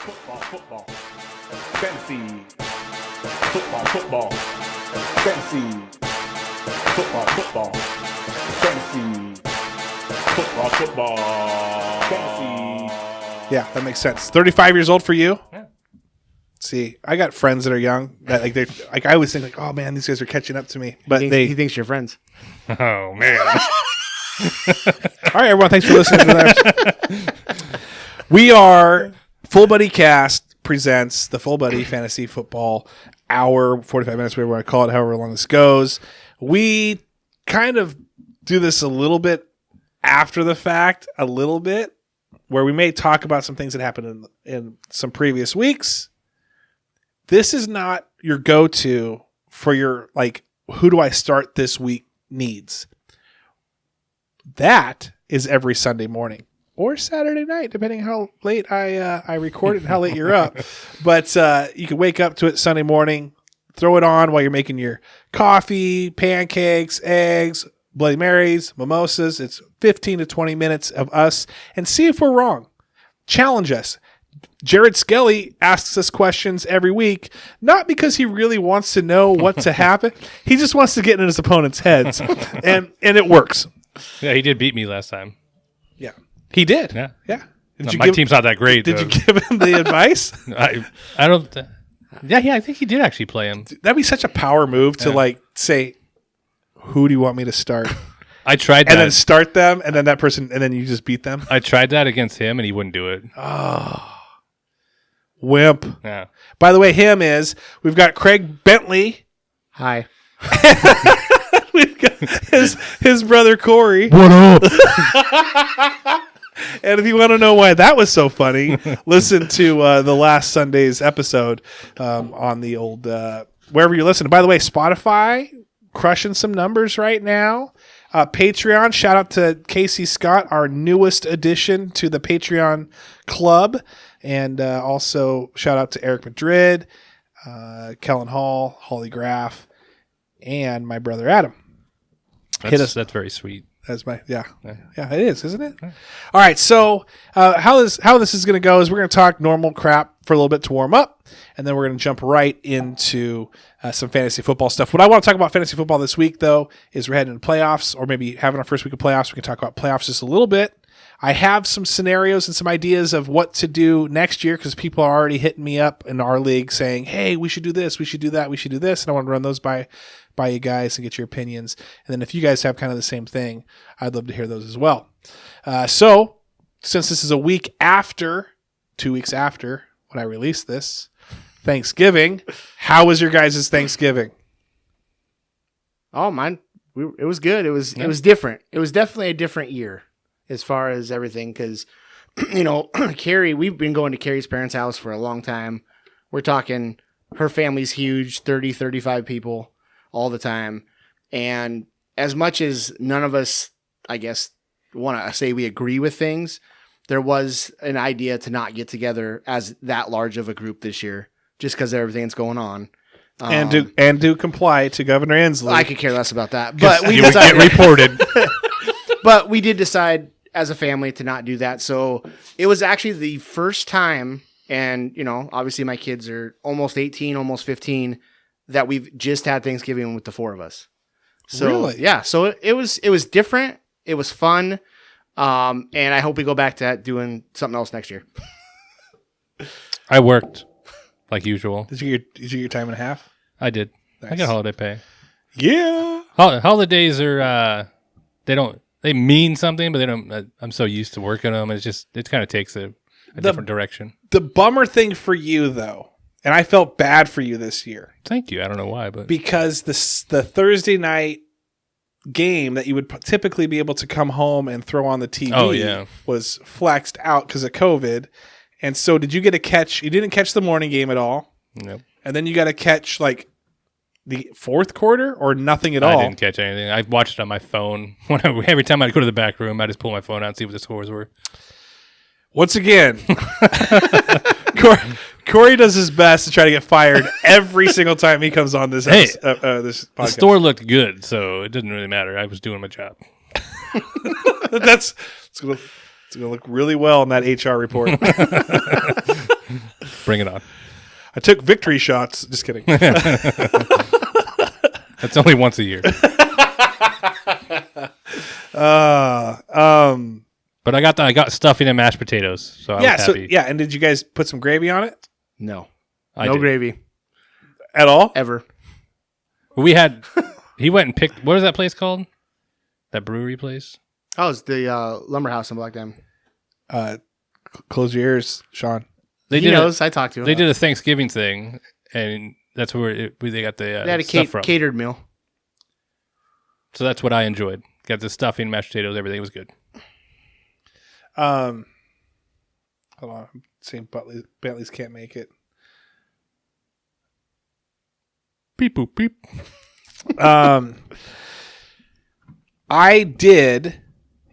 Football. Fantasy. Football. Fantasy. Football. Fantasy. Football. Fantasy. Yeah, that makes sense. 35 years old for you? Yeah. See, I got friends that are young. That they're like, I always think like, oh man, these guys are catching up to me. But he thinks you're friends. Oh, man. All right, everyone, thanks for listening to that. We are Fullbuddy Cast presents the Fullbuddy Fantasy Football Hour, 45 minutes, whatever you want to call it, however long this goes. We kind of do this a little bit after the fact, a little bit, where we may talk about some things that happened in some previous weeks. This is not your go-to for your, like, who do I start this week needs. That is every Sunday morning or Saturday night, depending how late I record it and how late you're up. But you can wake up to it Sunday morning, throw it on while you're making your coffee, pancakes, eggs, Bloody Marys, mimosas. It's 15 to 20 minutes of us and see if we're wrong. Challenge us. Jared Skelly asks us questions every week, not because he really wants to know what to happen. He just wants to get in his opponent's heads, and it works. Yeah, he did beat me last time. Yeah, he did. Yeah. Did My team's not that great. Did you give him the advice? I don't. Yeah, I think he did actually play him. That'd be such a power move to like say, "Who do you want me to start?" I tried that. And then start them, and then that person, and then you just beat them. I tried that against him, and he wouldn't do it. Oh, wimp. Yeah. By the way, we've got Craig Bentley. Hi. We've got his brother Corey. What up? And if you want to know why that was so funny, listen to the last Sunday's episode on the old wherever you listen. By the way, Spotify crushing some numbers right now. Patreon, shout out to Casey Scott, our newest addition to the Patreon club. And also shout out to Eric Madrid, Kellen Hall, Holly Graff, and my brother Adam. That's very sweet. That's yeah, it is, isn't it? Yeah. All right, so how this is going to go is we're going to talk normal crap for a little bit to warm up, and then we're going to jump right into some fantasy football stuff. What I want to talk about fantasy football this week, though, is we're heading into playoffs, or maybe having our first week of playoffs. We can talk about playoffs just a little bit. I have some scenarios and some ideas of what to do next year because people are already hitting me up in our league saying, hey, we should do this, we should do that, we should do this, and I want to run those by you guys and get your opinions. And then if you guys have kind of the same thing, I'd love to hear those as well. So since this is 2 weeks after when I release this, Thanksgiving, how was your guys' Thanksgiving? Oh, mine, it was good. It was different. It was definitely a different year as far as everything because, Carrie, we've been going to Carrie's parents' house for a long time. We're talking her family's huge, 30, 35 people. All the time. And as much as none of us, I guess, want to say we agree with things, there was an idea to not get together as that large of a group this year just because of everything that's going on. And do comply to Governor Inslee. I could care less about that. But we would get reported. But we did decide as a family to not do that. So it was actually the first time, and, obviously my kids are almost 18, almost 15, that we've just had Thanksgiving with the four of us. So, really? Yeah. So it was different. It was fun. And I hope we go back to doing something else next year. I worked like usual. Did you get your time and a half? I did. Nice. I got holiday pay. Yeah. Holidays are, they mean something, but they don't, I'm so used to working them. It kind of takes a different direction. The bummer thing for you though, and I felt bad for you this year. Thank you. I don't know why, but because the Thursday night game that you would typically be able to come home and throw on the TV was flexed out because of COVID. And so did you get a catch? You didn't catch the morning game at all. Nope. And then you got to catch like the fourth quarter or nothing at all. I didn't catch anything. I watched it on my phone. Every time I'd go to the back room, I just pull my phone out and see what the scores were. Once again, Corey does his best to try to get fired every single time he comes on this this podcast. The store looked good, so it didn't really matter. I was doing my job. It's gonna look really well in that HR report. Bring it on. I took victory shots. Just kidding. That's only once a year. But I got stuffing and mashed potatoes, so I was happy. And did you guys put some gravy on it No. I No did. gravy. at all? Ever. We had. He went and picked. What was that place called? That brewery place. Oh, it's the Lumber House in Black Dam. Close your ears, Sean. They He knows. I talked to him. They did a Thanksgiving thing, and that's where they got the They had a stuff from. catered meal. So that's what I enjoyed. Got the stuffing, mashed potatoes, everything was good. Hold on. I'm seeing Bentley's can't make it. Beep boop beep. I did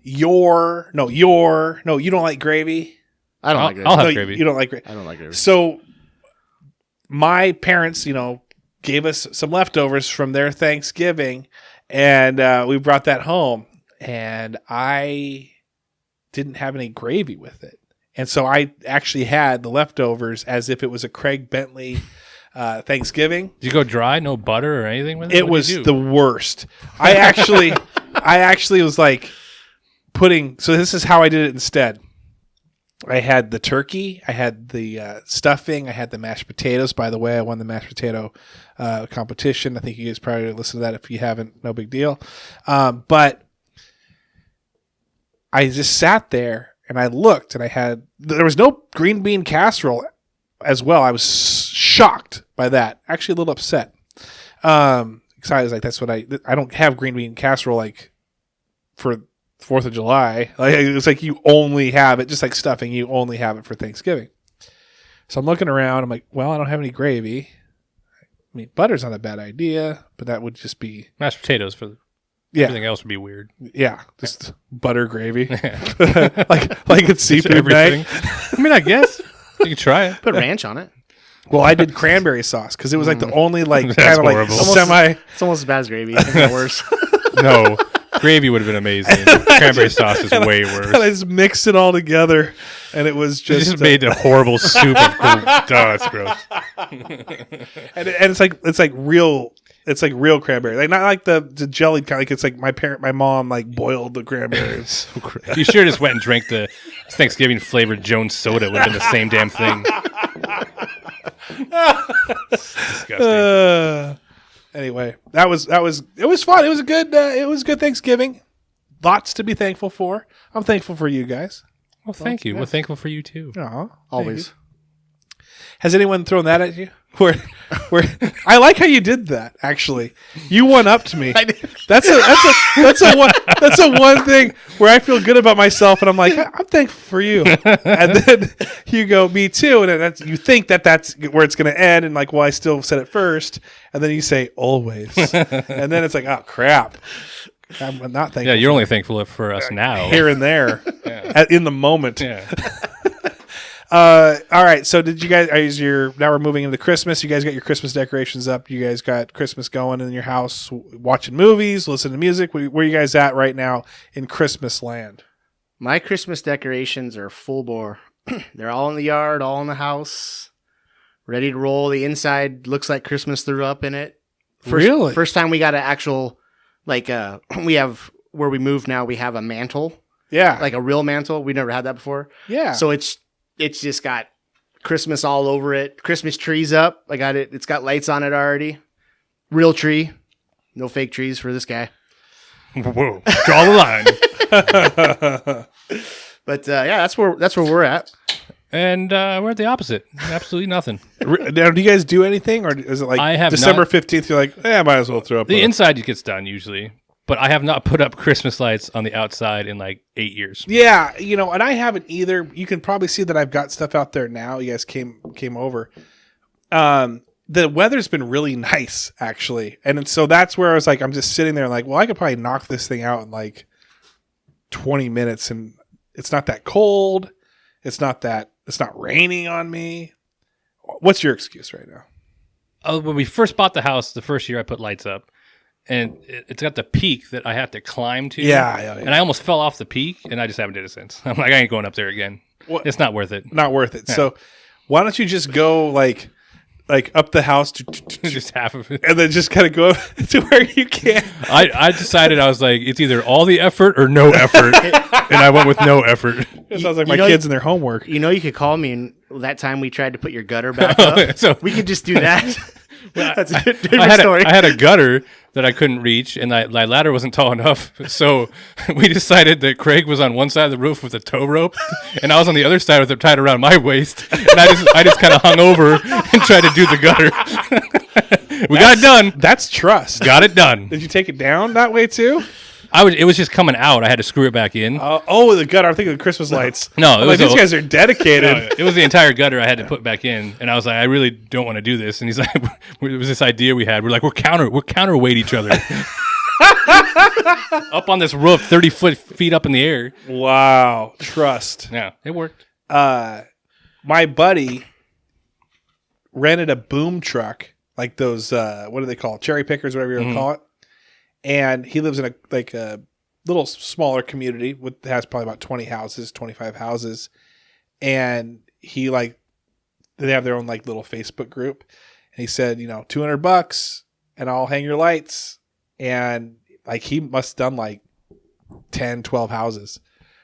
you don't like gravy? I don't like gravy. I'll have No, gravy. You don't like gravy. I don't like gravy. So my parents, gave us some leftovers from their Thanksgiving, and we brought that home, and I didn't have any gravy with it. And so I actually had the leftovers as if it was a Craig Bentley Thanksgiving. Did you go dry? No butter or anything with it? It What'd was you do? the worst. I actually was like so this is how I did it instead. I had the turkey, I had the stuffing, I had the mashed potatoes. By the way, I won the mashed potato competition. I think you guys probably listen to that. If you haven't, no big deal. But I just sat there and I looked, and there was no green bean casserole as well. I was shocked by that. Actually, a little upset. Because I was like, that's what I don't have green bean casserole like for 4th of July. Like, it's like you only have it, just like stuffing, you only have it for Thanksgiving. So I'm looking around. I'm like, well, I don't have any gravy. I mean, butter's not a bad idea, but that would just be mashed potatoes for everything else would be weird. Yeah, just butter gravy, like it's seafood Everything. night. I mean, I guess you can try it. Put ranch on it. Well, I did cranberry sauce because it was like the only like That's kind of like horrible. semi. It's almost as bad as gravy. If not worse. No, gravy would have been amazing. Cranberry sauce is way And I worse. just mixed it all together, and it was You just, just made a horrible soup of cool. Oh, that's gross. and it's like real. It's like real cranberry, like not like the jellied kind. Like it's like my mom like boiled the cranberries. You sure just went and drank the Thanksgiving flavored Jones soda. It would have been the same damn thing. Disgusting. Anyway, it was fun. It was a good Thanksgiving. Lots to be thankful for. I'm thankful for you guys. Well, thank you. We're thankful for you too. Aw, Always. has anyone thrown that at you? Where I like how you did that. Actually, you one upped me. That's a one thing where I feel good about myself, and I'm like, I'm thankful for you. And then you go, me too, and then you think that's where it's going to end, and like, well, I still said it first, and then you say always, and then it's like, oh crap, I'm not thankful. Yeah, you're only thankful for us now. here and there, in the moment. Yeah. All right. So did you guys? Now we're moving into Christmas. You guys got your Christmas decorations up. You guys got Christmas going in your house, watching movies, listening to music. Where are you guys at right now in Christmas land? My Christmas decorations are full bore. They're all in the yard, all in the house, ready to roll. The inside looks like Christmas threw up in it. Really? First time we got an actual, we have, where we moved now, we have a mantle, Yeah. like a real mantle. We never had that before. Yeah. So it's just got Christmas all over it. Christmas trees up. I got it. It's got lights on it already. Real tree. No fake trees for this guy. Whoa. Draw the line. But that's where we're at. And we're at the opposite. Absolutely nothing. Now, do you guys do anything, or is it like I have December not- 15th? You're like, I might as well throw up. The inside gets done usually, but I have not put up Christmas lights on the outside in like 8 years. Yeah, and I haven't either. You can probably see that I've got stuff out there now. You guys came over. The weather's been really nice, actually. And so that's where I was like, I'm just sitting there like, well, I could probably knock this thing out in like 20 minutes. And it's not that cold. It's not raining on me. What's your excuse right now? When we first bought the house, the first year I put lights up. And it's got the peak that I have to climb to. Yeah. And I almost fell off the peak, and I just haven't did it since. I'm like, I ain't going up there again. What? It's not worth it. Not worth it. Yeah. So Why don't you just go like up the house Just half of it. and then just kind of go to where you can? I decided I was like, it's either all the effort or no effort, and I went with no effort. It sounds like You my know, kids and their homework. You know, you could call me, and that time we tried to put your gutter back up. So We could just do that. That's a different I had story. I had a gutter that I couldn't reach, and my ladder wasn't tall enough. So we decided that Craig was on one side of the roof with a tow rope, and I was on the other side with it tied around my waist. And I just kind of hung over and tried to do the gutter. We got it done. That's trust. Got it done. Did you take it down that way too? It was just coming out. I had to screw it back in. The gutter. I'm thinking of the Christmas lights. No, I'm like, these guys are dedicated. It was the entire gutter I had to put back in, and I was like, I really don't want to do this. And he's like, it was this idea we had. We're like, we're counterweight each other up on this roof, 30 feet up in the air. Wow, trust. Yeah, it worked. My buddy rented a boom truck, like those. What do they call it? Cherry pickers, whatever you want to call it. And he lives in a little smaller community has probably about 20 houses, 25 houses. And they have their own like little Facebook group. And he said, $200 and I'll hang your lights. And like, he must have done like 10, 12 houses.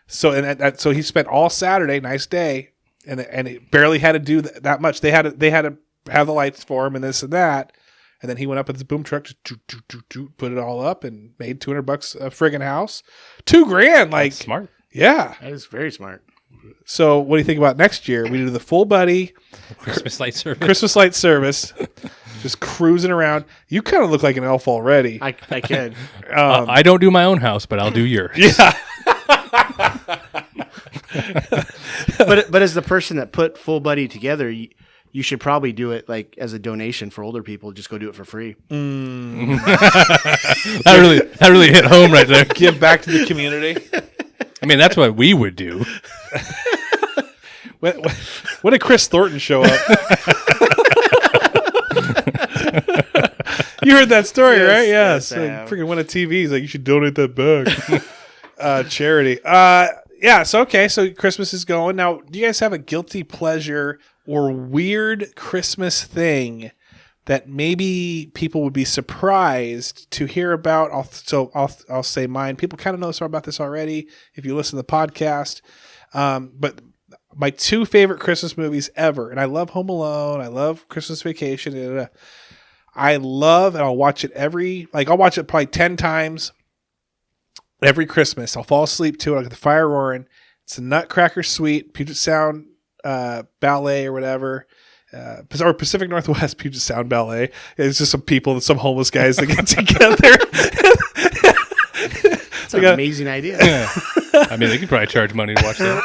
So, so he spent all Saturday, nice day. And it barely had to do that much. They had to have the lights for him and this and that. And then he went up with his boom truck, put it all up, and made $200 a friggin' house. $2,000, like That's smart. Yeah. That is very smart. So, what do you think about next year? We do the Fullbuddy Christmas light service. Christmas light service, just cruising around. You kind of look like an elf already. I could. I don't do my own house, but I'll do yours. Yeah. but as the person that put Fullbuddy together, you should probably do it like as a donation for older people. Just go do it for free. That really hit home right there. Give back to the community. I mean, that's what we would do. When did Chris Thornton show up? You heard that story, Yes, right? yes, Yes. I have. Freaking won a TV. He's like, you should donate that back. Charity. Yeah. So, okay. So Christmas is going. Now, do you guys have a guilty pleasure or weird Christmas thing that maybe people would be surprised to hear about? I'll say mine. People kind of know about this already if you listen to the podcast. But my two favorite Christmas movies ever, and I love Home Alone. I love Christmas Vacation. I love, and I'll watch it I'll watch it probably 10 times every Christmas. I'll fall asleep to it. I'll get the fire roaring. It's a Nutcracker Suite, Puget Sound Ballet or whatever. Or Pacific Northwest Puget Sound Ballet. It's just some homeless guys that get together. It's an amazing idea. Yeah. I mean, they could probably charge money to watch that.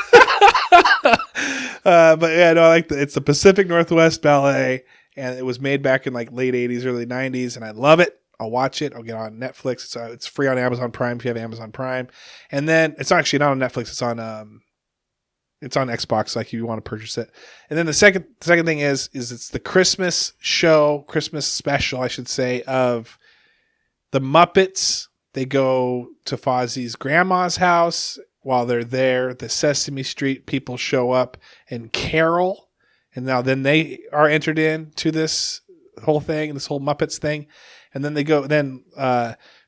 But yeah, no, it's the Pacific Northwest Ballet, and it was made back in like late 80s, early 90s, and I love it. I'll watch it. I'll get on Netflix. It's free on Amazon Prime if you have Amazon Prime. And then it's actually not on Netflix. It's on Xbox, like if you want to purchase it. And then the second thing is it's the Christmas special, I should say, of the Muppets. They go to Fozzie's grandma's house. While they're there, the Sesame Street people show up and carol. And now then they are entered into this whole thing, this whole Muppets thing. And then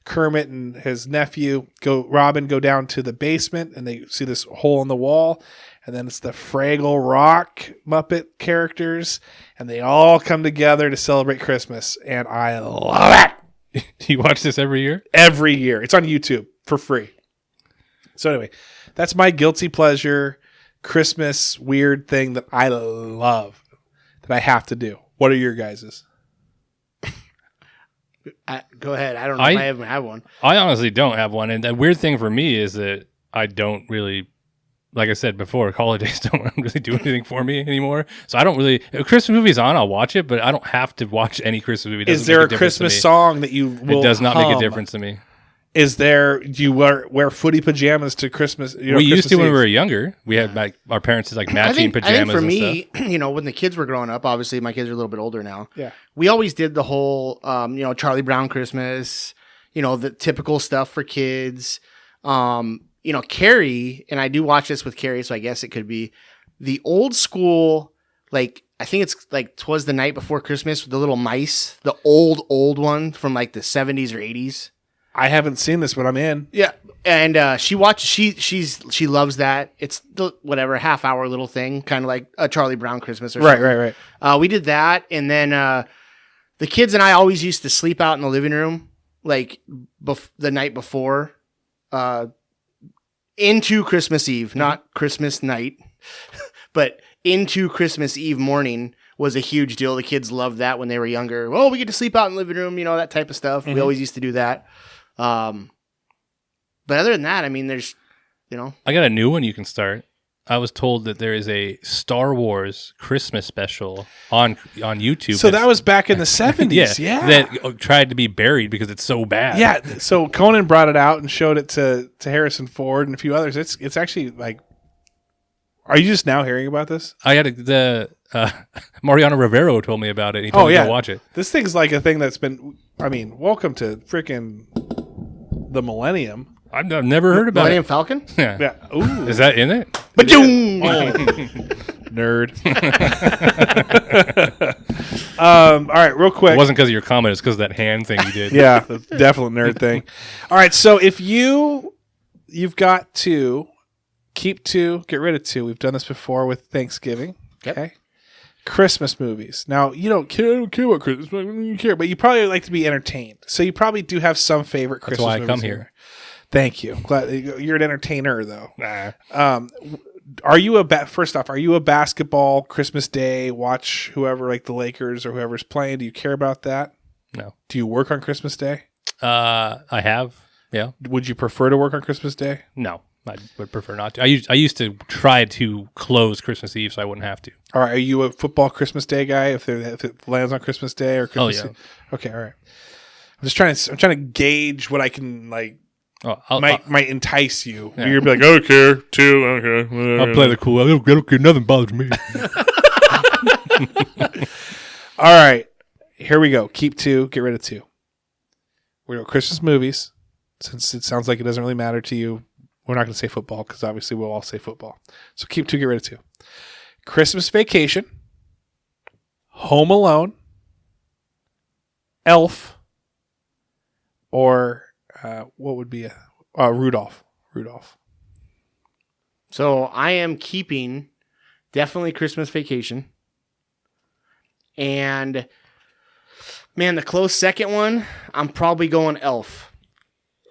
Kermit and his nephew Robin go down to the basement and they see this hole in the wall. And then it's the Fraggle Rock Muppet characters. And they all come together to celebrate Christmas. And I love it. Do you watch this every year? Every year. It's on YouTube for free. So anyway, that's my guilty pleasure Christmas weird thing that I love that I have to do. What are your guys's? Go ahead. I don't know if I even have one. I honestly don't have one. And the weird thing for me is that I don't really, like I said before, holidays don't really do anything for me anymore. So I don't really, if a Christmas movie's on, I'll watch it, but I don't have to watch any Christmas movie. Is there a Christmas song that you will It does not hum? make a difference to me. Is there? Do you wear footy pajamas to Christmas? We Christmas used to when we Eve? were younger. We had our parents' like matching pajamas. I think for and me, stuff. when the kids were growing up, obviously my kids are a little bit older now. Yeah. We always did the whole, Charlie Brown Christmas, the typical stuff for kids. Carrie, and I do watch this with Carrie, so I guess it could be the old school, like I think it's like 'Twas the Night Before Christmas with the little mice, the old one from like the 70s or 80s. I haven't seen this, but I'm in. Yeah, and she loves that. It's the whatever half-hour little thing, kind of like a Charlie Brown Christmas or something. Right. We did that, and then the kids and I always used to sleep out in the living room, like the night before, into Christmas Eve, not Christmas night, but into Christmas Eve morning was a huge deal. The kids loved that when they were younger. Oh, we get to sleep out in the living room, that type of stuff. We always used to do that. But other than that, I mean, there's, I got a new one you can start. I was told that there is a Star Wars Christmas special on YouTube. So that was back in the 70s. Yeah. That tried to be buried because it's so bad. Yeah. So Conan brought it out and showed it to Harrison Ford and a few others. It's actually like, are you just now hearing about this? I had Mariano Rivero told me about it. He told me to watch it. This thing's like a thing that's been, welcome to freaking the millennium. I've never heard about Millennium it. Falcon? Yeah. Yeah. Ooh. Is that in it? Nerd. All right, real quick. It wasn't because of your comment. It's because of that hand thing you did. Yeah, the definite nerd thing. All right, so if you've got to keep 2, get rid of 2. We've done this before with Thanksgiving. Yep. Okay. Christmas movies. Now, you don't care about Christmas, you care, but you probably like to be entertained. So you probably do have some favorite Christmas movies. That's why I come here. Thank you. Glad you're an entertainer, though. Nah. Are you first off, are you a basketball Christmas Day watch whoever, like the Lakers or whoever's playing? Do you care about that? No. Do you work on Christmas Day? I have. Yeah. Would you prefer to work on Christmas Day? No. I would prefer not to. I used to try to close Christmas Eve so I wouldn't have to. All right. Are you a football Christmas Day guy if it lands on Christmas Day or Christmas yeah. Eve? Okay. All right. I'm trying to gauge what I can like. Might entice you. Yeah. You're gonna be like, I don't care. 2, okay. I'll play the cool. I don't care. Nothing bothers me. All right. Here we go. Keep 2. Get rid of 2. We're going to Christmas movies. Since it sounds like it doesn't really matter to you, we're not going to say football because obviously we'll all say football. So keep 2. Get rid of 2. Christmas Vacation. Home Alone. Elf. Or what would be Rudolph? Rudolph. So I am keeping definitely Christmas Vacation. And man, the close second one, I'm probably going Elf.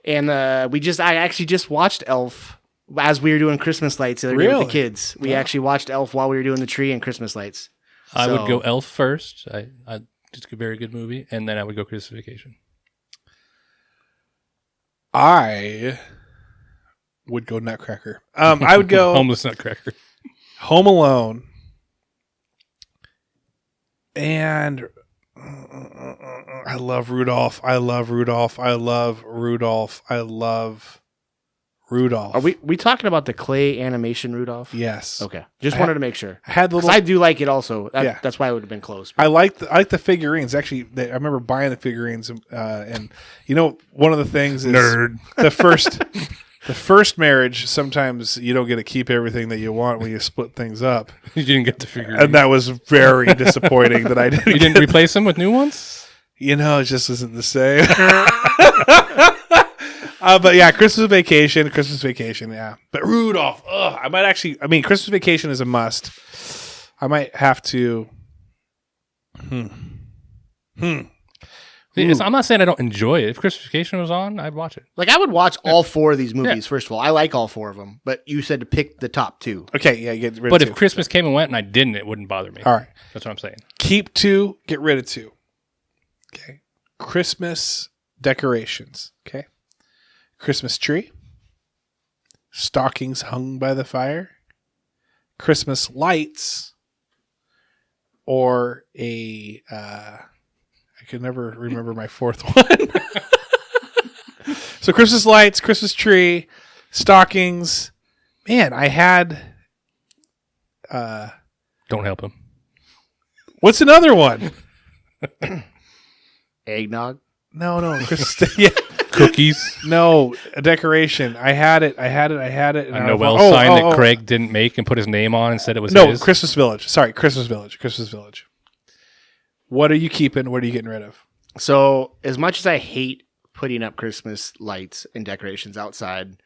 And I actually just watched Elf as we were doing Christmas lights the other day with the kids. We actually watched Elf while we were doing the tree and Christmas lights. I would go Elf first. It's a very good movie, and then I would go Christmas Vacation. I would go Nutcracker. I would go Homeless Nutcracker. Home Alone. And I love Rudolph. I love Rudolph. I love Rudolph. I love Rudolph. Are we talking about the clay animation Rudolph? Yes. Okay. Just wanted to make sure. I had the 'Cause little. I do like it also. Yeah. That's why it would have been close. I like the figurines. Actually, I remember buying the figurines, and one of the things is Nerd. the first marriage. Sometimes you don't get to keep everything that you want when you split things up, You didn't get the figure. and that was very disappointing. That I didn't. You didn't replace them with new ones? It just isn't the same. But yeah, Christmas Vacation, yeah. But Rudolph, I might actually. I mean, Christmas Vacation is a must. I might have to. I'm not saying I don't enjoy it. If Christmas Vacation was on, I'd watch it. Like I would watch all 4 of these movies. First of all, I like all 4 of them. But you said to pick the top 2. Okay, yeah, get rid But of if 2. Christmas came and went and I didn't, it wouldn't bother me. All right, That's what I'm saying. keep 2, get rid of 2. Okay, Christmas decorations. Okay, Christmas tree, stockings hung by the fire, Christmas lights, or a. I could never remember my 4th one. So Christmas lights, Christmas tree, stockings. Man, I had. Don't help him. What's another one? Eggnog. No, Christmas. Yeah, Cookies. No, a decoration. I had it. And A I Noel was- sign that Craig didn't make and put his name on and said it was No, his. Christmas Village. Sorry, Christmas Village. What are you keeping? What are you getting rid of? So, as much as I hate putting up Christmas lights and decorations outside,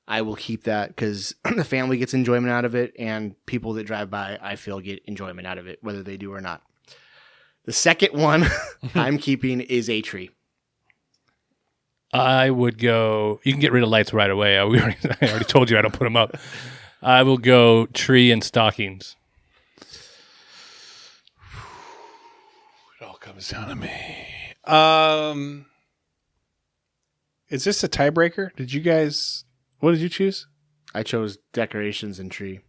I will keep that because the family gets enjoyment out of it, and people that drive by, I feel, get enjoyment out of it, whether they do or not. The second one I'm keeping is a tree. I would go. You can get rid of lights right away. I already told you I don't put them up. I will go tree and stockings. It all comes down to me. Is this a tiebreaker? What did you choose? I chose decorations and tree.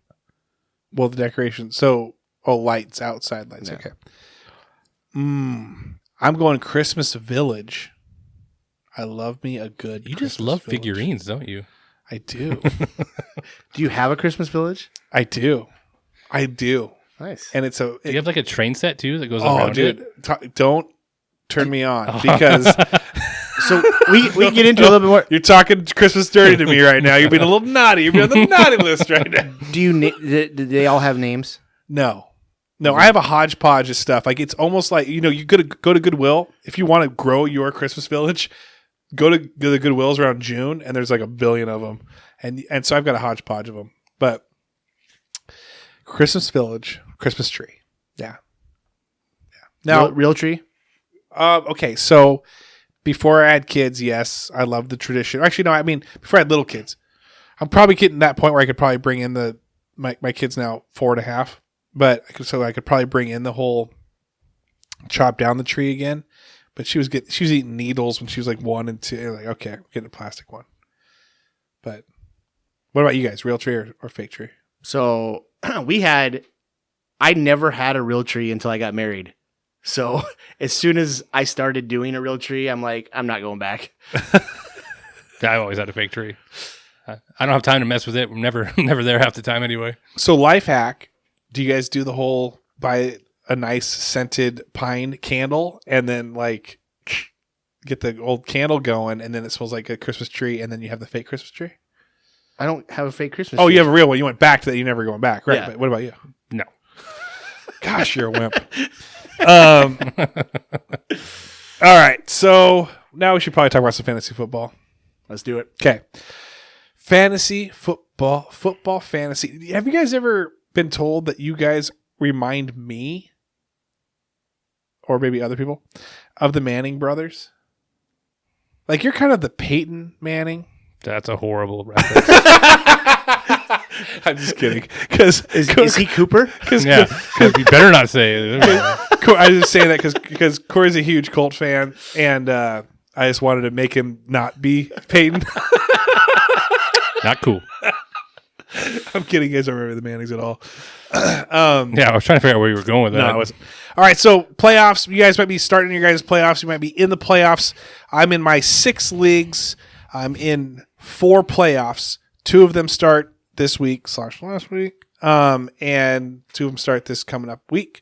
Well, the decoration. So, lights, outside lights. Yeah. Okay. I'm going Christmas Village. I love me a good. You Christmas just love Village. figurines, don't you? I do. Do you have a Christmas village? I do. Nice. And it's Do you have like a train set too that goes around dude, it? don't turn me on because So we can get into a little bit more. you're talking Christmas dirty to me right now. You're being a little naughty. You're being on the naughty list right now. Do they all have names? No, I have a hodgepodge of stuff. Like it's almost like you go to Goodwill if you want to grow your Christmas village. Go to the Goodwills around June, and there's like 1 billion of them, and so I've got a hodgepodge of them. But Christmas village, Christmas tree, yeah. Now, Real tree. okay, so before I had kids, yes, I love the tradition. Actually, no, I mean before I had little kids, I'm probably getting to that point where I could probably bring in my kids now 4.5, but I could probably bring in the whole chop down the tree again. But she was eating needles when she was like 1 and 2. Like, okay, I'm getting a plastic one. But what about you guys? Real tree or fake tree? So I never had a real tree until I got married. So as soon as I started doing a real tree, I'm like, I'm not going back. I always had a fake tree. I don't have time to mess with it. I'm never there half the time anyway. So life hack, do you guys do the whole buy a nice scented pine candle and then like get the old candle going and then it smells like a Christmas tree and then you have the fake Christmas tree? I don't have a fake Christmas Oh, tree. you have a real one. You went back to that. You're never going back. Right. Yeah. But what about you? No. Gosh, you're a wimp. All right. So now we should probably talk about some fantasy football. Let's do it. Okay. Fantasy football fantasy. Have you guys ever been told that you guys remind me or maybe other people of the Manning brothers? Like you're kind of the Peyton Manning. That's a horrible reference. I'm just kidding. Because Is he Cooper? Yeah. You better not say it. I was just saying that because Corey's a huge Colt fan, and I just wanted to make him not be Peyton. Not cool. I'm kidding. You guys don't remember the Mannings at all. Yeah, I was trying to figure out where you were going with that. No, I wasn't. All right, so playoffs. You guys might be starting your guys' playoffs. You might be in the playoffs. I'm in my 6 leagues. I'm in 4 playoffs. 2 of them start this week / last week, and 2 of them start this coming up week.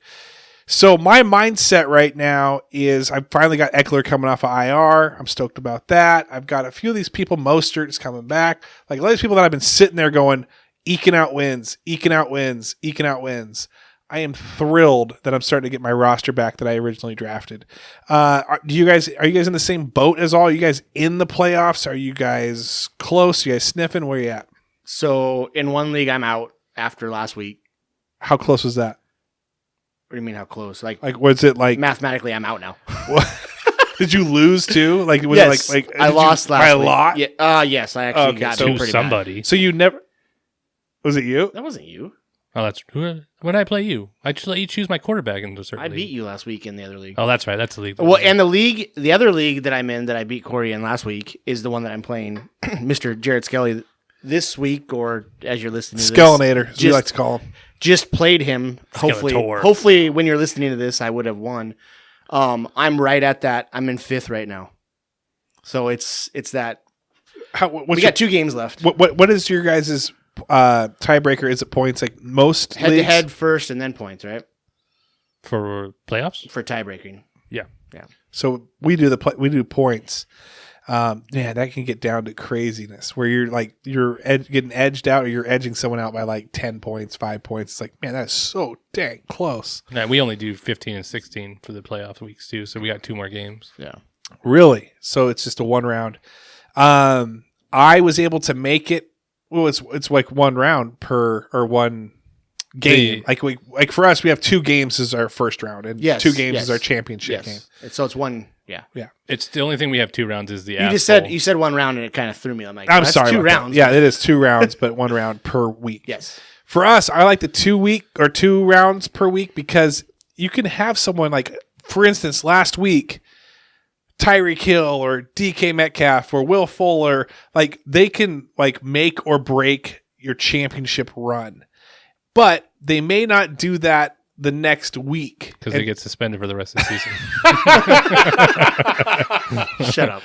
So my mindset right now is I finally got Eckler coming off of IR. I'm stoked about that. I've got a few of these people. Mostert is coming back. Like a lot of these people that I've been sitting there going, eking out wins. I am thrilled that I'm starting to get my roster back that I originally drafted. Are you guys in the same boat as all? Are you guys in the playoffs? Are you guys close? Are you guys sniffing? Where are you at? So in one league, I'm out after last week. How close was that? What do you mean how close? Like Was it like mathematically, I'm out now. did you lose too? Like was Yes, it like I lost last by a week. lot? Yeah, yes, I actually Okay, got so beat To pretty somebody. So you never was it you? bad. That wasn't you. Oh, that's when did I play you? I just let you choose my quarterback in a certain I league. beat you last week in the other league. Oh, that's right. That's the league. Well, and the other league that I'm in that I beat Corey in last week is the one that I'm playing, Mr. Jared Skelly, this week, or as you're listening to this. Skellinator, as you like to call him. Just played him. Skeletor. Hopefully, when you're listening to this, I would have won. I'm right at that. I'm in 5th right now. So it's that. We got 2 games left. What is your guys' tiebreaker? Is it points like most Head leagues? to head first and then points, right? for playoffs. For tiebreaking. Yeah. So we do points. Man, that can get down to craziness where you're getting edged out, or you're edging someone out by like 10 points, 5 points. It's like, man, that's so dang close. Yeah, we only do 15 and 16 for the playoff weeks too, so we got 2 more games. Yeah. Really? So it's just a 1 round. I was able to make it. Well, it's like 1 round or 1 game. Like for us, we have 2 games as our first round, and 2 games as our championship game. So it's 1. Yeah. Yeah. It's the only thing we have 2 rounds is the You said 1 round and it kind of threw me. I'm like, I'm that's sorry. 2 rounds. Yeah, it is 2 rounds, but 1 round per week. Yes. For us, I like the 2 rounds per week because you can have someone like, for instance, last week, Tyreek Hill or DK Metcalf or Will Fuller, like they can like make or break your championship run, but they may not do that the next week because they get suspended for the rest of the season. Shut up.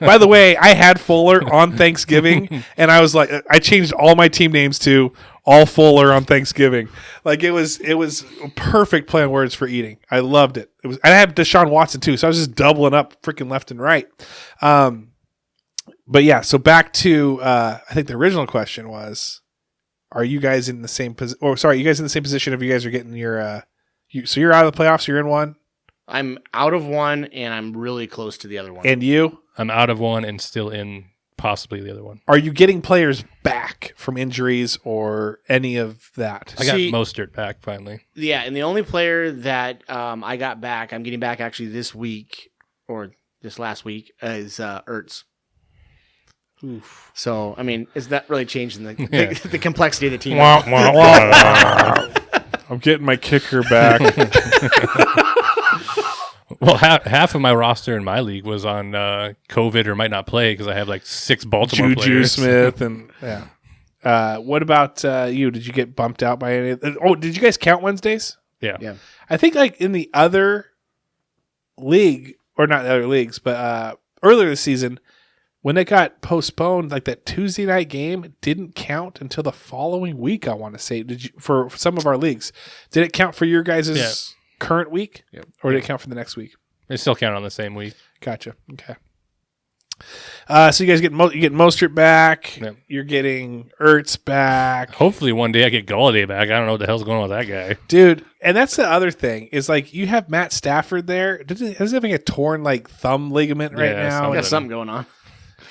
By the way, I had Fuller on Thanksgiving, and I was like, I changed all my team names to all Fuller on Thanksgiving. Like it was a perfect play on words for eating. I loved it. I had Deshaun Watson too, so I was just doubling up freaking left and right. But yeah, so back to I think the original question was, are you guys in the same position? Or sorry, you guys in the same position if you guys are getting your so you're out of the playoffs, you're in 1? I'm out of 1 and I'm really close to the other one. And you? I'm out of 1 and still in possibly the other one. Are you getting players back from injuries or any of that? I got Mostert back finally. Yeah, and the only player that I got back, I'm getting back actually this week or this last week, is Ertz. Oof. So, I mean, is that really changing the complexity of the team? I'm getting my kicker back. Well, half of my roster in my league was on COVID or might not play because I have like 6 Baltimore Juju players. Smith and yeah. What about you? Did you get bumped out by any? Oh, did you guys count Wednesdays? Yeah. I think like in the other league, or not the other leagues, but earlier this season, when it got postponed, like that Tuesday night game didn't count until the following week. I want to say, did you for some of our leagues? Did it count for your guys' current week, or did it count for the next week? They still count on the same week. Gotcha. Okay. So you guys get Mostert back. Yep. You're getting Ertz back. Hopefully one day I get Galladay back. I don't know what the hell's going on with that guy, dude. And that's the other thing is like you have Matt Stafford there. Does he have a torn like thumb ligament right now? Got something going on.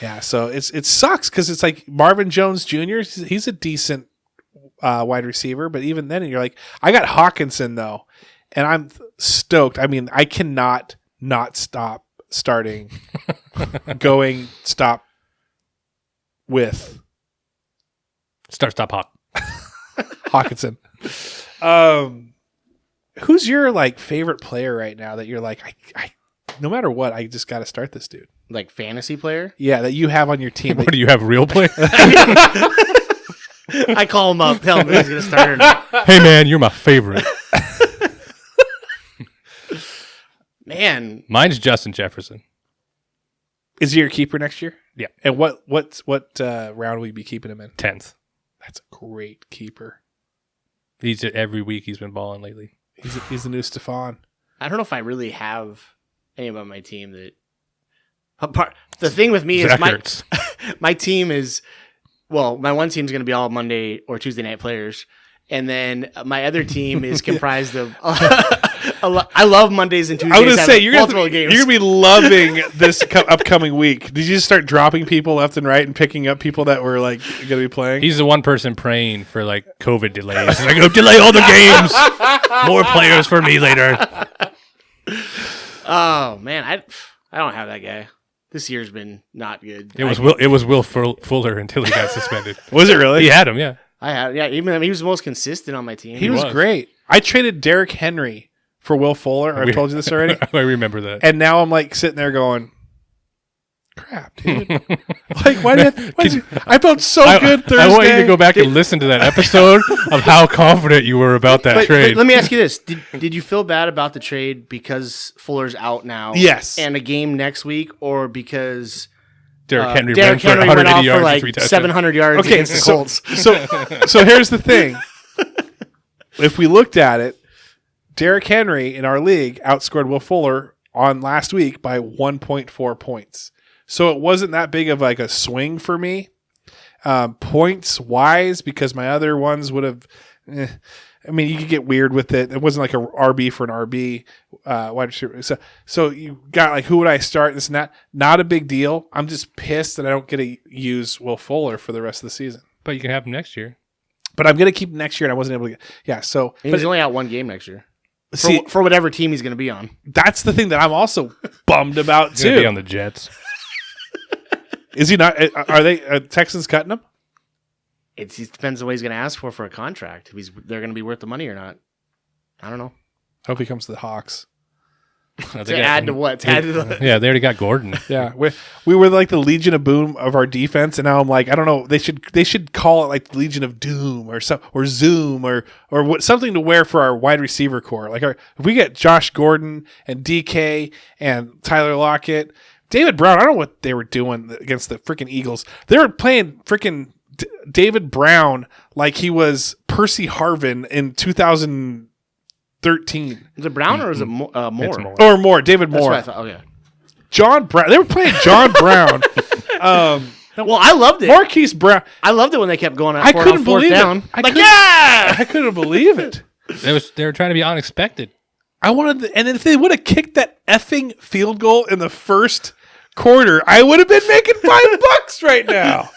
Yeah, so it sucks because it's like Marvin Jones Jr. He's a decent wide receiver, but even then you're like, I got Hawkinson though, and I'm stoked. I mean, I cannot not stop starting stop with stop Hawk Hawkinson. Who's your like favorite player right now that you're like, I no matter what, I just got to start this dude? Like fantasy player? Yeah, that you have on your team. What do you have, real players? I call him up, tell him he's going to start or not. Hey, man, you're my favorite. Man. Mine's Justin Jefferson. Is he your keeper next year? Yeah. And what round will you be keeping him in? 10th. That's a great keeper. Every week he's been balling lately. He's the new Stephon. I don't know if I really have anyone on my team that... The thing with me is my team is... Well, my one team is going to be all Monday or Tuesday night players. And then my other team is comprised of... I love Mondays and Tuesdays. I was going to say, you're going to be loving this upcoming week. Did you just start dropping people left and right and picking up people that were like going to be playing? He's the one person praying for like COVID delays. He's like, delay all the games. More players for me later. Oh, man. I don't have that guy. This year's been not good. It was Will Fuller until he got suspended. Was it really? He had him, yeah. Even he was the most consistent on my team. He was great. I traded Derrick Henry for Will Fuller. I've told you this already. I remember that. And now I'm like sitting there going, crap, dude. Like, I felt so good Thursday. I want you to go back and listen to that episode of how confident you were about that trade. But let me ask you this. Did you feel bad about the trade because Fuller's out now? Yes. And a game next week, or because... Derrick Henry went for 180 yards for like 700 yards against the Colts. So here's the thing. If we looked at it, Derrick Henry in our league outscored Will Fuller on last week by 1.4 points. So it wasn't that big of like a swing for me. Points wise, because my other ones would have, I mean, you could get weird with it. It wasn't like a RB for an RB wide receiver. So you got like, who would I start? This and that. Not a big deal. I'm just pissed that I don't get to use Will Fuller for the rest of the season. But you can have him next year. But I'm going to keep him next year, and I wasn't able to get. Yeah, so. And he's only out one game next year. See, For whatever team he's going to be on. that's the thing that I'm also bummed about, He's going to too. be on the Jets. Is he not? Are they Texans cutting him? It depends on what he's going to ask for a contract. If they're going to be worth the money or not. I don't know. Hope he comes to the Hawks. To add to what? To add to the... Yeah, they already got Gordon. Yeah, we were like the Legion of Boom of our defense, and now I'm like, I don't know. They should call it like Legion of Doom or Zoom or what, something to wear for our wide receiver core. Like if we get Josh Gordon and DK and Tyler Lockett, David Brown. I don't know what they were doing against the freaking Eagles. They were playing freaking David Brown like he was Percy Harvin in 2013. Is it Brown or is it Moore? It's Moore. Or Moore, David That's Moore. what I thought. Oh, yeah. John Brown. They were playing John Brown. Well, I loved it. Marquise Brown. I loved it when they kept going I for it couldn't on fourth believe down. it. Yeah! I couldn't believe it. They were trying to be unexpected. I wanted, and if they would have kicked that effing field goal in the first quarter, I would have been making $5 right now.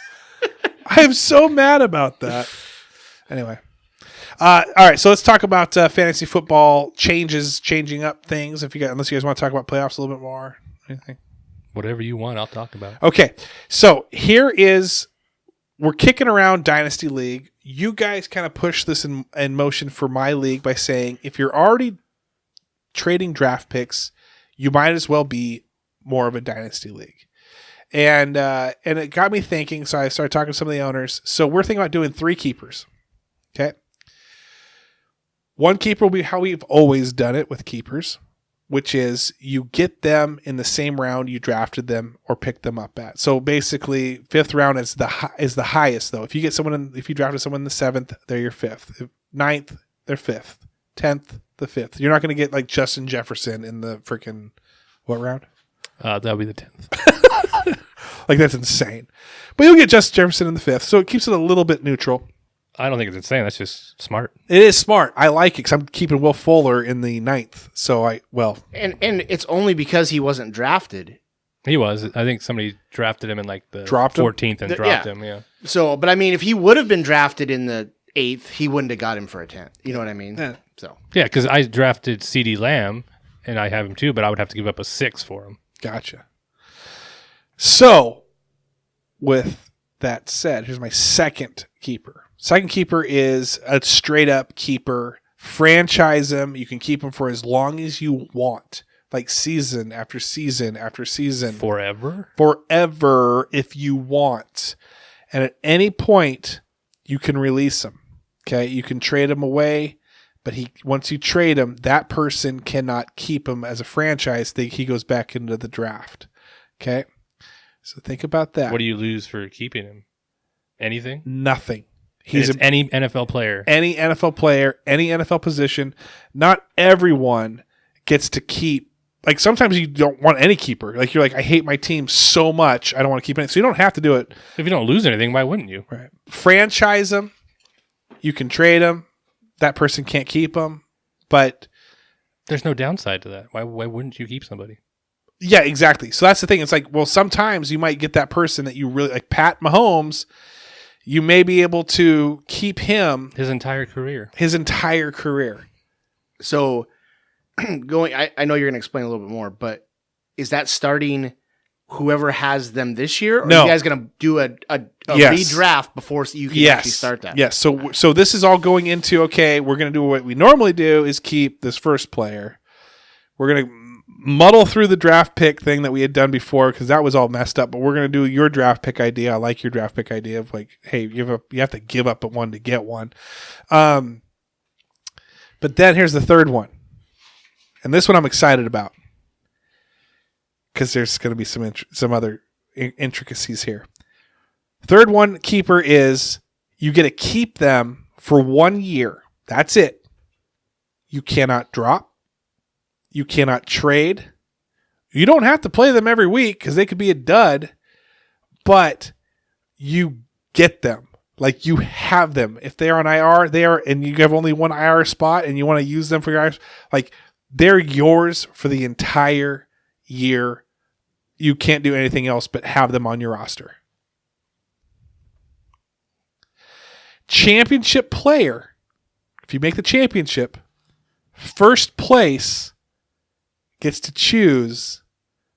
I am so mad about that. Anyway. All right, so let's talk about fantasy football changing up things. Unless you guys want to talk about playoffs a little bit more, anything. Whatever you want, I'll talk about. Okay, so we're kicking around Dynasty League. You guys kind of push this in motion for my league by saying if you're already trading draft picks, you might as well be more of a Dynasty League. And it got me thinking, so I started talking to some of the owners. So we're thinking about doing 3 keepers. Okay. 1 keeper will be how we've always done it with keepers, which is you get them in the same round you drafted them or picked them up at. So basically, 5th round is the highest though. If you get if you drafted someone in the 7th, they're your 5th. 9th, they're 5th. 10th, the 5th. You're not going to get like Justin Jefferson in the freaking what round? That'll be the 10th. Like that's insane. But you'll get Justin Jefferson in the 5th, so it keeps it a little bit neutral. I don't think it's insane. That's just smart. It is smart. I like it because I'm keeping Will Fuller in the 9th. So and it's only because he wasn't drafted. He was. I think somebody drafted him in like the Dropped him? 14th and dropped him. Yeah. So, but I mean, if he would have been drafted in the 8th, he wouldn't have got him for a 10th. You know what I mean? Yeah. So Yeah, because I drafted CeeDee Lamb, and I have him too, but I would have to give up a 6 for him. Gotcha. So, with that said, here's my second keeper. Second keeper is a straight up keeper. Franchise him. You can keep him for as long as you want, like season after season after season. Forever If you want. And at any point, you can release him. Okay, you can trade him away, but once you trade him, that person cannot keep him as a franchise. He goes back into the draft. Okay, so think about that. What do you lose for keeping him? Anything? Nothing. He's any NFL player. Any NFL player, any NFL position. Not everyone gets to keep. Like sometimes you don't want any keeper. Like you're like, I hate my team so much, I don't want to keep it. So you don't have to do it. If you don't lose anything, why wouldn't you? Right. Franchise them. You can trade them. That person can't keep them. But there's no downside to that. Why wouldn't you keep somebody? Yeah, exactly. So that's the thing. It's like, well, sometimes you might get that person that you really like. Pat Mahomes, you may be able to keep him his entire career. So going, I know you're going to explain a little bit more, but is that starting whoever has them this year? Or No. are you guys going to do a Yes. redraft before you can actually start that? Yes. So this is all going into, okay, we're going to do what we normally do is keep this first player. We're going to muddle through the draft pick thing that we had done before because that was all messed up, but we're going to do your draft pick idea. I like your draft pick idea of like, hey, you have to give up one to get one. But then here's the third one. And this one I'm excited about because there's going to be some other intricacies here. Third one, keeper, is you get to keep them for 1 year. That's it. You cannot drop. You cannot trade. You don't have to play them every week because they could be a dud, but you get them. Like, you have them. If they're on IR, they are, and you have only one IR spot and you want to use them for your IR, like, they're yours for the entire year. You can't do anything else but have them on your roster. Championship player. If you make the championship, first place gets to choose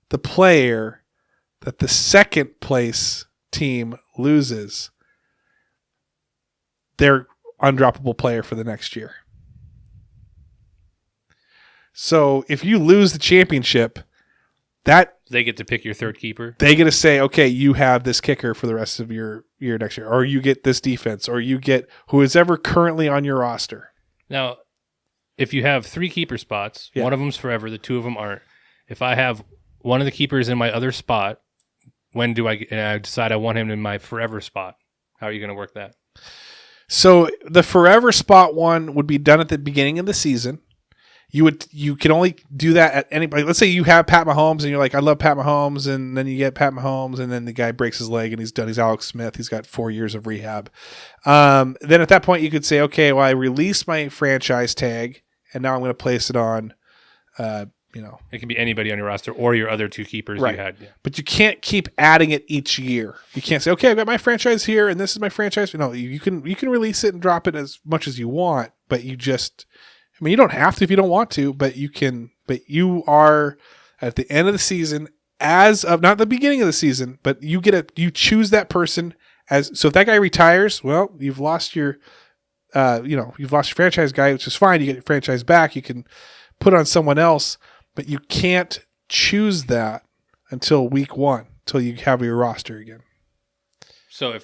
the player that the second place team loses. Their undroppable player for the next year. So if you lose the championship, that They get to pick your third keeper. they get to say, okay, you have this kicker for the rest of your year next year, or you get this defense, or you get who is ever currently on your roster. Now, if you have 3 keeper spots, Yeah. one of them's forever, the 2 of them aren't. If I have one of the keepers in my other spot, when do I decide I want him in my forever spot? How are you going to work that? So the forever spot one would be done at the beginning of the season. You can only do that at anybody. Let's say you have Pat Mahomes and you're like, I love Pat Mahomes, and then you get Pat Mahomes, and then the guy breaks his leg and he's done. He's Alex Smith. He's got 4 years of rehab. Then at that point you could say, okay, well, I released my franchise tag and now I'm going to place it on, It can be anybody on your roster or your other 2 keepers Right. you had. Yeah. but you can't keep adding it each year. You can't say, okay, I've got my franchise here and this is my franchise. No, you can release it and drop it as much as you want, but you don't have to if you don't want to, but you can, but you are at the end of the season, as of not the beginning of the season, but you choose that person so if that guy retires, well, you've lost your franchise guy, which is fine. You get your franchise back. You can put on someone else, but you can't choose that until week 1, until you have your roster again. So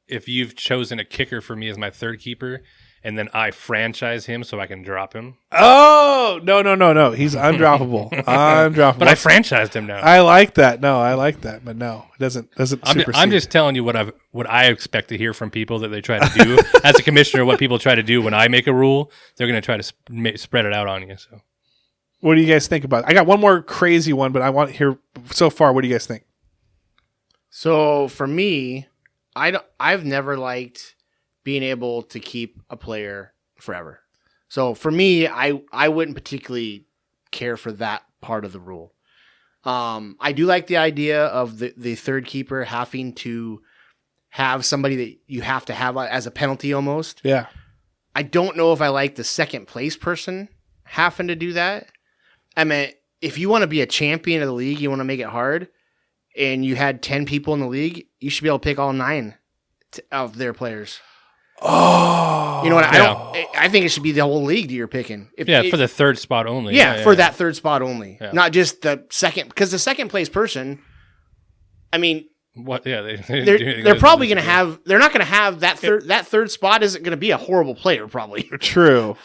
if you've chosen a kicker for me as my third keeper, and then I franchise him so I can drop him. Oh, no. He's undroppable. Undroppable. But I franchised him now. I like that. No, I like that. But no, it doesn't supersede. I'm just telling you what I expect to hear from people that they try to do. As a commissioner, what people try to do when I make a rule, they're going to try to spread it out on you. So, what do you guys think about it? I got one more crazy one, but I want to hear so far. What do you guys think? So for me, I've never liked being able to keep a player forever. So for me, I wouldn't particularly care for that part of the rule. I do like the idea of the third keeper having to have somebody that you have to have as a penalty almost. Yeah. I don't know if I like the second place person having to do that. I mean, if you want to be a champion of the league, you want to make it hard, and you had 10 people in the league, you should be able to pick all 9 of their players. Oh, You know what? Yeah. I think it should be the whole league that you're picking. for the third spot only. for that third spot only, Yeah. not just the second. Because the second place person, I mean, What? Yeah, they're probably going to have. They're not going to have that third. That third spot isn't going to be a horrible player, probably. True.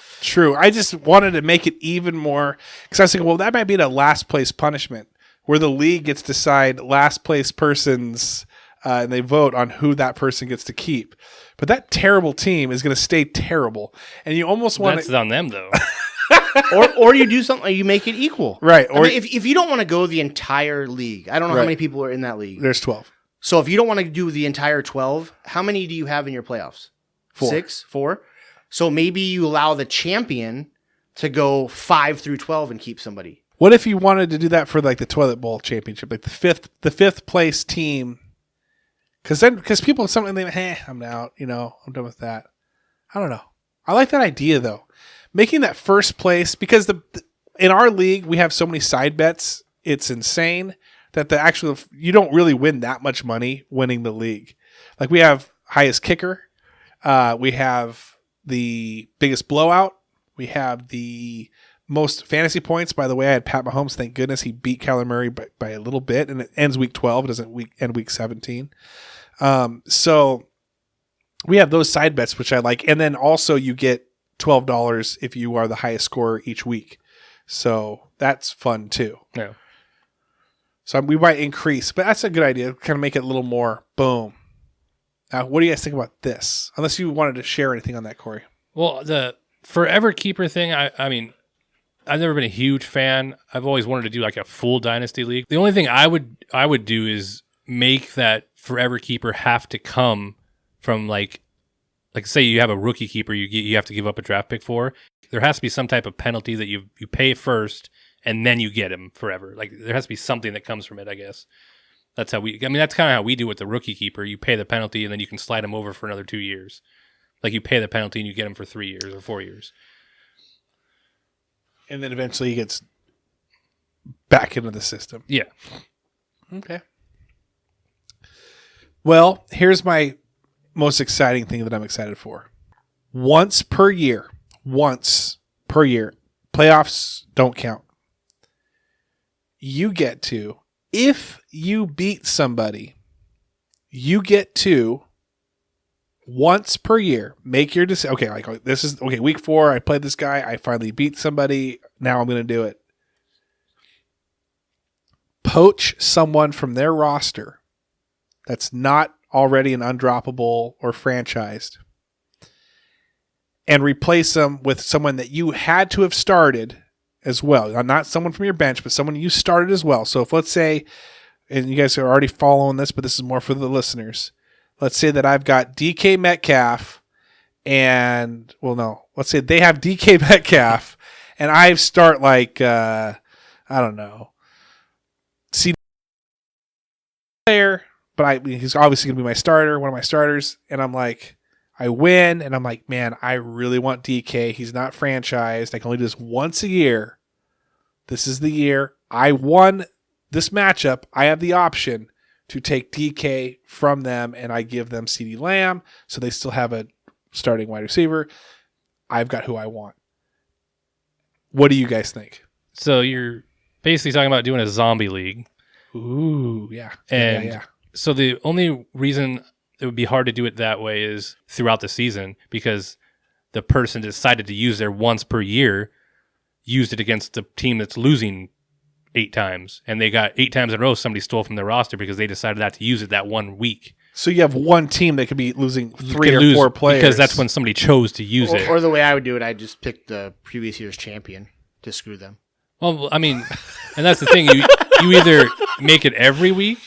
I just wanted to make it even more, because I was thinking, well, that might be the last place punishment, where the league gets to decide last place persons, and they vote on who that person gets to keep. But that terrible team is going to stay terrible, and you almost want That's on them though. or you do something, you make it equal, right? I Or mean, if you don't want to go the entire league, I don't know Right. how many people are in that league. there's 12. So if you don't want to do the entire 12, how many do you have in your playoffs? 4. 6, 4. So maybe you allow the champion to go 5 through 12 and keep somebody. What if you wanted to do that for like the toilet bowl championship, like the fifth place team? Because people something they I'm out, I'm done with that. I don't know. I like that idea though, making that first place, because in our league we have so many side bets, it's insane that you don't really win that much money winning the league. Like we have highest kicker, we have the biggest blowout, we have the most fantasy points. By the way, I had Pat Mahomes. Thank goodness he beat Kyler Murray by a little bit, and it ends week 12. It doesn't end week 17. So we have those side bets, which I like. And then also you get $12 if you are the highest scorer each week. So that's fun too. Yeah. So we might increase, but that's a good idea. Kind of make it a little more boom. Now, what do you guys think about this? Unless you wanted to share anything on that, Corey. Well, the forever keeper thing, I mean, I've never been a huge fan. I've always wanted to do like a full dynasty league. The only thing I would do is make that forever keeper have to come from like say you have a rookie keeper you have to give up a draft pick for. There has to be some type of penalty that you pay first and then you get him forever. Like there has to be something that comes from it, I guess. That's how that's kind of how we do with the rookie keeper. You pay the penalty and then you can slide him over for another 2 years. Like you pay the penalty and you get him for 3 years or 4 years. And then eventually he gets back into the system. Yeah. Okay. Well, here's my most exciting thing that I'm excited for. Once per year, playoffs don't count. You get to, if you beat somebody, you get to once per year make your decision. Okay, like this is okay. Week 4, I played this guy. I finally beat somebody. Now I'm going to do it. Poach someone from their roster that's not already an undroppable or franchised, and replace them with someone that you had to have started as well. Not someone from your bench, but someone you started as well. So if let's say, and you guys are already following this, but this is more for the listeners. Let's say that I've got DK Metcalf and, well, no, let's say they have DK Metcalf and I start like, I don't know, CD player, but he's obviously going to be my starter, one of my starters. And I'm like, I win. And I'm like, man, I really want DK. He's not franchised. I can only do this once a year. This is the year I won this matchup. I have the option to take DK from them, and I give them CeeDee Lamb, so they still have a starting wide receiver. I've got who I want. What do you guys think? So you're basically talking about doing a zombie league. Ooh, yeah. And yeah. So the only reason it would be hard to do it that way is throughout the season, because the person decided to use their once per year, used it against the team that's losing 8 times, and they got 8 times in a row somebody stole from their roster because they decided not to use it that 1 week. So you have one team that could be losing 3 or 4 players. Because that's when somebody chose to use it. Or the way I would do it, I'd just pick the previous year's champion to screw them. Well, I mean, and that's the thing. You either make it every week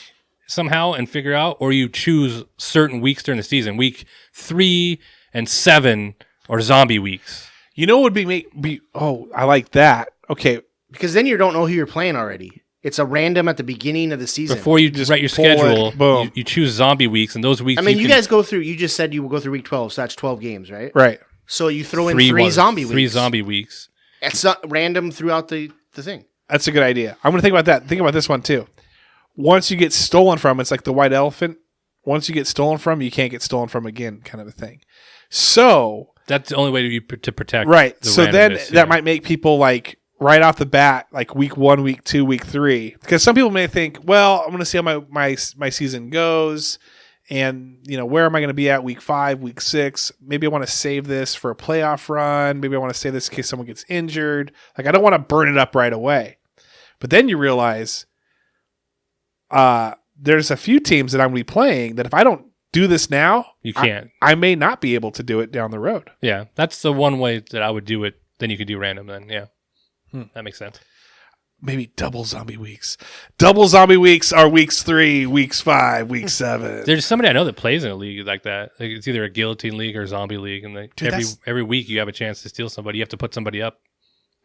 somehow and figure out, or you choose certain weeks during the season. Week 3 and 7 are zombie weeks. You know what would be oh, I like that. Okay. Because then you don't know who you're playing already. It's a random at the beginning of the season. Before you just write your schedule, you choose zombie weeks, and those weeks. I mean, you guys go through. You just said you will go through week 12, so that's 12 games, right? Right. So you throw in 3 zombie weeks. 3 zombie weeks. It's not random throughout the thing. That's a good idea. I'm going to think about that. Think about this one too. Once you get stolen from, it's like the white elephant. Once you get stolen from, you can't get stolen from again, kind of a thing. So that's the only way to protect. Right. So then that might make people like right off the bat, like week 1, week 2, week 3, because some people may think, well, I'm going to see how my season goes, and where am I going to be at week 5, week 6? Maybe I want to save this for a playoff run. Maybe I want to save this in case someone gets injured. Like I don't want to burn it up right away. But then you realize, there's a few teams that I'm going to be playing that if I don't do this now, you can't. I may not be able to do it down the road. Yeah, that's the one way that I would do it. Then you could do random. Then yeah. That makes sense. Maybe double zombie weeks. Double zombie weeks are weeks 3, weeks 5, week 7. There's somebody I know that plays in a league like that. Like it's either a guillotine league or a zombie league, and every week you have a chance to steal somebody. You have to put somebody up.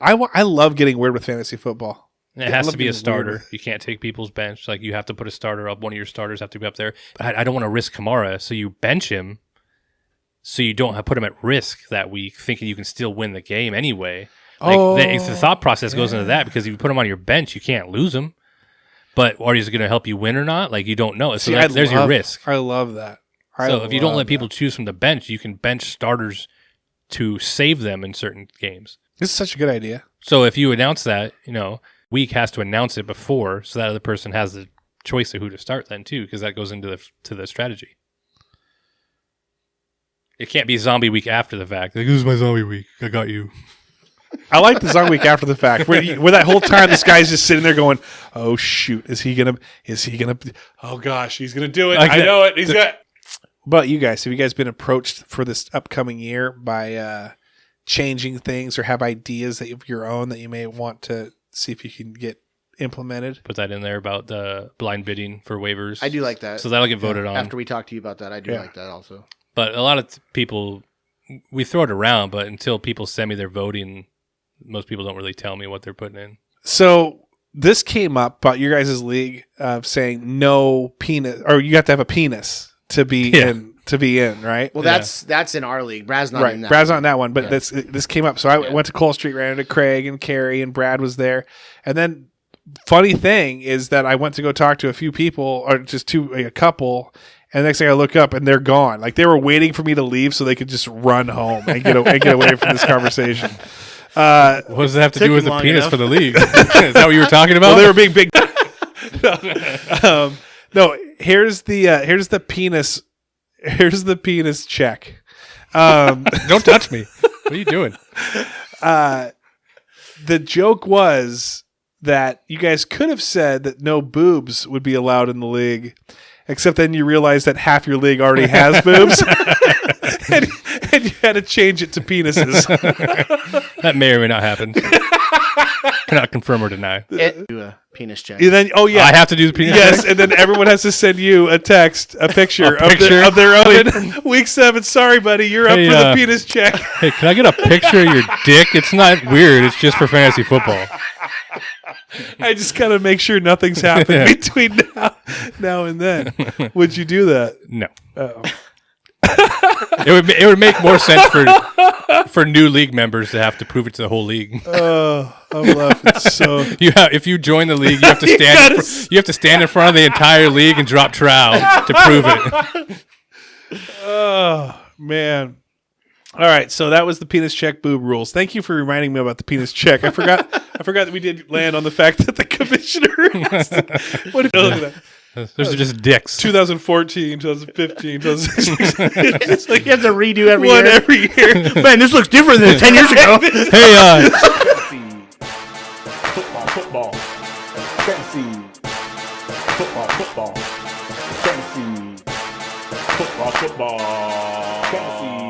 I love getting weird with fantasy football. And it has to be a starter. You can't take people's bench. Like you have to put a starter up. One of your starters have to be up there. But I don't want to risk Kamara, so you bench him, so you don't put him at risk that week, thinking you can still win the game anyway. Like the thought process goes into that, because if you put him on your bench, you can't lose him. But are he going to help you win or not? Like you don't know. So there's your risk. I love that. So if you don't let people choose from the bench, you can bench starters to save them in certain games. This is such a good idea. So if you announce that, week has to announce it before, so that other person has the choice of who to start then too, because that goes into the strategy. It can't be zombie week after the fact. Like, this is my zombie week. I got you. I like the zombie week after the fact, where that whole time this guy's just sitting there going, "Oh shoot, is he gonna? Oh gosh, he's gonna do it! I know it. He's got." But you guys, have you guys been approached for this upcoming year by changing things or have ideas of your own that you may want to see if you can get implemented? Put that in there about the blind bidding for waivers. I do like that. So that'll get voted on. After we talk to you about that, I do like that also. But a lot of people, we throw it around, but until people send me their voting, most people don't really tell me what they're putting in. So this came up about your guys' league of saying no penis, or you have to have a penis to be in. To be in, right? Well, that's in our league. Brad's not in that. Brad's not in that one, but this came up. So I went to Cole Street, ran into Craig and Carrie, and Brad was there. And then, funny thing is that I went to go talk to a few people, or just a couple. And the next thing I look up, and they're gone. Like they were waiting for me to leave so they could just run home and get away from this conversation. What does that have to do with the penis enough. for the league? Is that what you were talking about? Well, they were being big. No, here's the penis. Here's the penis check. Don't touch me. What are you doing? The joke was that you guys could have said that no boobs would be allowed in the league, except then you realize that half your league already has boobs, and you had to change it to penises. That may or may not happen. Cannot confirm or deny. Do a penis check. And then, I have to do the penis yes, check? and then everyone has to send you a picture of their own. Week 7. Sorry, buddy, you're up for the penis check. Hey, can I get a picture of your dick? It's not weird. It's just for fantasy football. I just gotta make sure nothing's happened between now and then. Would you do that? No. Oh. It would make more sense for new league members to have to prove it to the whole league. Oh, I'm laughing so. If you join the league, you have to stand. You have to stand in front of the entire league and drop trowel to prove it. Oh man! All right, so that was the penis check boob rules. Thank you for reminding me about the penis check. I forgot that we did land on the fact that the commissioner. What if look at that? Those are just dicks. 2014, 2015, 2016. It's like you have to redo every One year. every year. Man, this looks different than 10 years ago. Hey, Football. Fantasy. Football. Fantasy. Football. Fantasy.